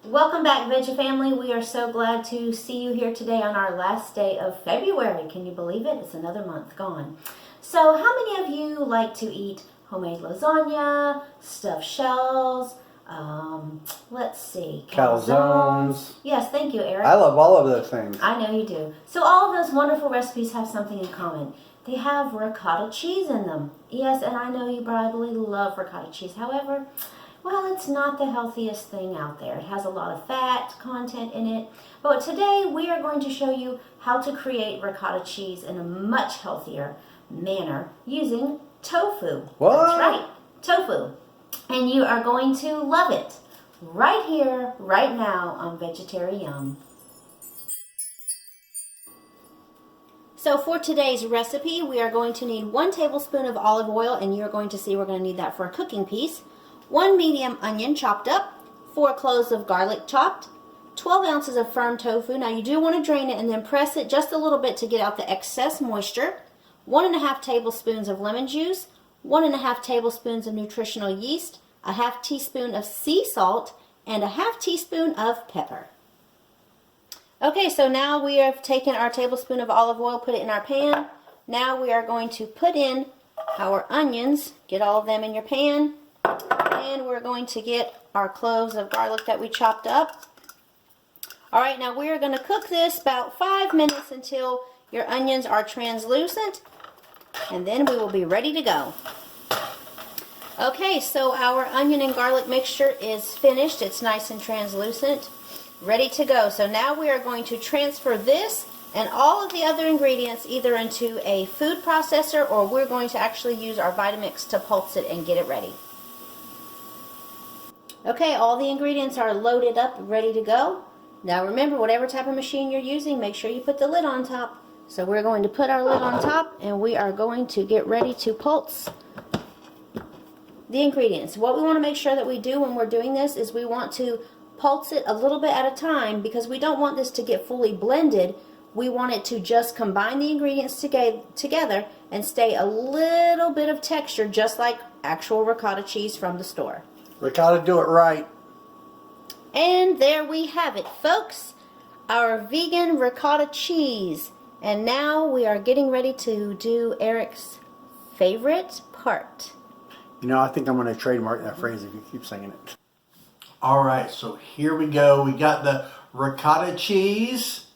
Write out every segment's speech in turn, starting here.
Welcome back, Veggie family. We are so glad to see you here today on our last day of February. Can you believe it? It's another month gone. So how many of you like to eat homemade lasagna, stuffed shells, let's see, calzones? Yes, thank you, Eric. I love all of those things. I know you do. So all of those wonderful recipes have something in common. They have ricotta cheese in them. Yes, and I know you probably love ricotta cheese. However, well, it's not the healthiest thing out there. It has a lot of fat content in it. But today we are going to show you how to create ricotta cheese in a much healthier manner using tofu. What? That's right, tofu. And you are going to love it right here, right now on Vegetari-Yum. So for today's recipe, we are going to need 1 tablespoon of olive oil, and you're going to see we're going to need that for a cooking piece. 1 medium onion chopped up, 4 cloves of garlic chopped, 12 ounces of firm tofu. Now you do want to drain it and then press it just a little bit to get out the excess moisture. 1½ tablespoons of lemon juice, 1½ tablespoons of nutritional yeast, a ½ teaspoon of sea salt, and a ½ teaspoon of pepper. Okay, so now we have taken our tablespoon of olive oil, put it in our pan. Now we are going to put in our onions, get all of them in your pan. And we're going to get our cloves of garlic that we chopped up. Alright, now we are going to cook this about 5 minutes until your onions are translucent. And then we will be ready to go. Okay, so our onion and garlic mixture is finished. It's nice and translucent. Ready to go. So now we are going to transfer this and all of the other ingredients either into a food processor, or we're going to actually use our Vitamix to pulse it and get it ready. Okay, all the ingredients are loaded up, ready to go. Now remember, whatever type of machine you're using, make sure you put the lid on top. So we're going to put our lid on top and we are going to get ready to pulse the ingredients. What we want to make sure that we do when we're doing this is we want to pulse it a little bit at a time, because we don't want this to get fully blended. We want it to just combine the ingredients together and stay a little bit of texture, just like actual ricotta cheese from the store. Ricotta, do it right. And there we have it, folks. Our vegan ricotta cheese. And now we are getting ready to do Eric's favorite part. You know, I think I'm going to trademark that phrase if you keep singing it. Alright, so here we go. We got the ricotta cheese.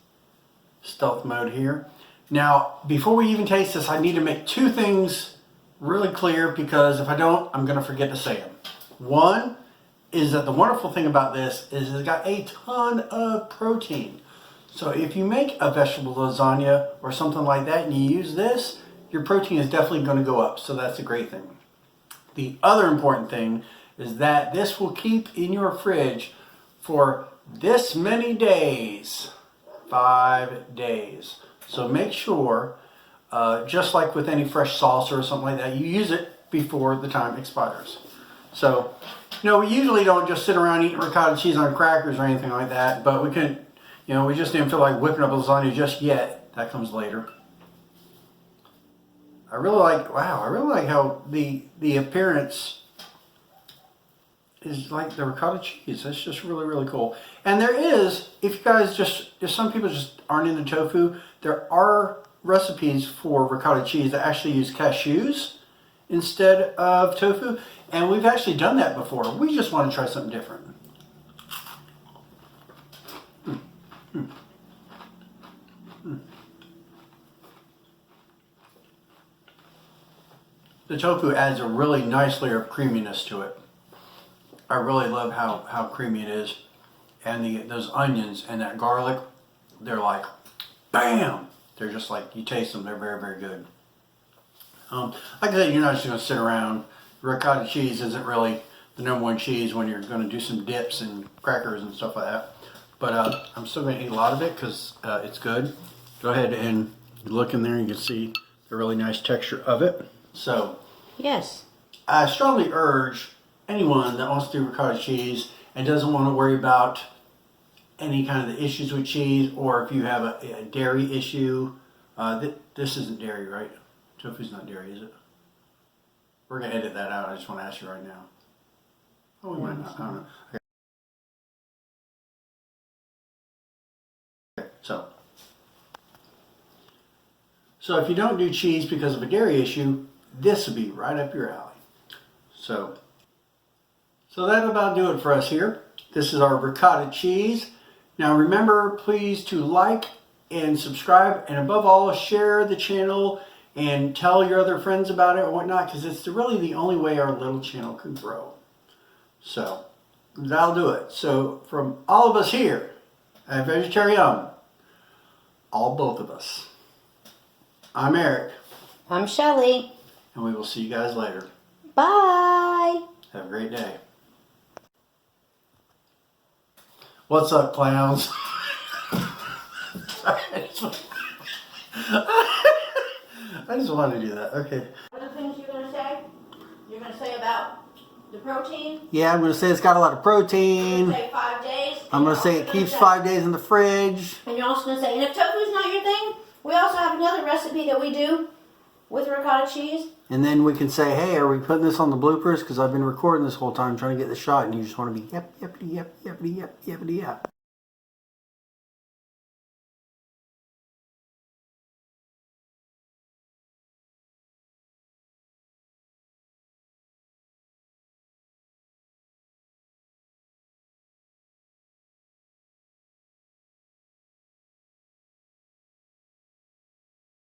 Stealth mode here. Now, before we even taste this, I need to make 2 things really clear, because if I don't, I'm going to forget to say them. One is that the wonderful thing about this is it's got a ton of protein. So if you make a vegetable lasagna or something like that and you use this, your protein is definitely going to go up. So that's a great thing. The other important thing is that this will keep in your fridge for this many days. 5 days. So make sure, just like with any fresh sauce or something like that, you use it before the time expires. So, you know, we usually don't just sit around eating ricotta cheese on crackers or anything like that, but we can, you know, we just didn't feel like whipping up a lasagna just yet. That comes later. I really like how the appearance is like the ricotta cheese. That's just really, really cool. And there is, if you guys if some people just aren't into tofu, there are recipes for ricotta cheese that actually use cashews instead of tofu. And we've actually done that before. We just want to try something different. The tofu adds a really nice layer of creaminess to it. I really love how creamy it is. And those onions and that garlic, they're like, bam! They're just like, you taste them, they're very, very good. Like I said, you're not just going to sit around. Ricotta cheese isn't really the #1 cheese when you're going to do some dips and crackers and stuff like that. But I'm still going to eat a lot of it because it's good. Go ahead and look in there, you can see the really nice texture of it. So, Yes. I strongly urge anyone that wants to do ricotta cheese and doesn't want to worry about any kind of the issues with cheese, or if you have a dairy issue. This isn't dairy, right? Tofu's not dairy, is it? We're going to edit that out. I just want to ask you right now. Oh, we might not. I don't know. So if you don't do cheese because of a dairy issue, this would be right up your alley. So that'll about do it for us here. This is our ricotta cheese. Now remember, please to like and subscribe, and above all, share the channel and tell your other friends about it or whatnot, because it's really the only way our little channel can grow. So that'll do it. So from all of us here at Vegetari-Yum, both of us, I'm Eric. I'm Shelly. And we will see you guys later. Bye. Have a great day. What's up, clowns? I just wanted to do that. Okay. Other things you're going to say? You're going to say about the protein? Yeah, I'm going to say it's got a lot of protein. Say 5 days. I'm going to say it keeps 5 days in the fridge. And you're also going to say, and if tofu is not your thing, we also have another recipe that we do with ricotta cheese. And then we can say, hey, are we putting this on the bloopers? Because I've been recording this whole time trying to get the shot, and you just want to be yep, yep, yep, yep, yep, yep, yep.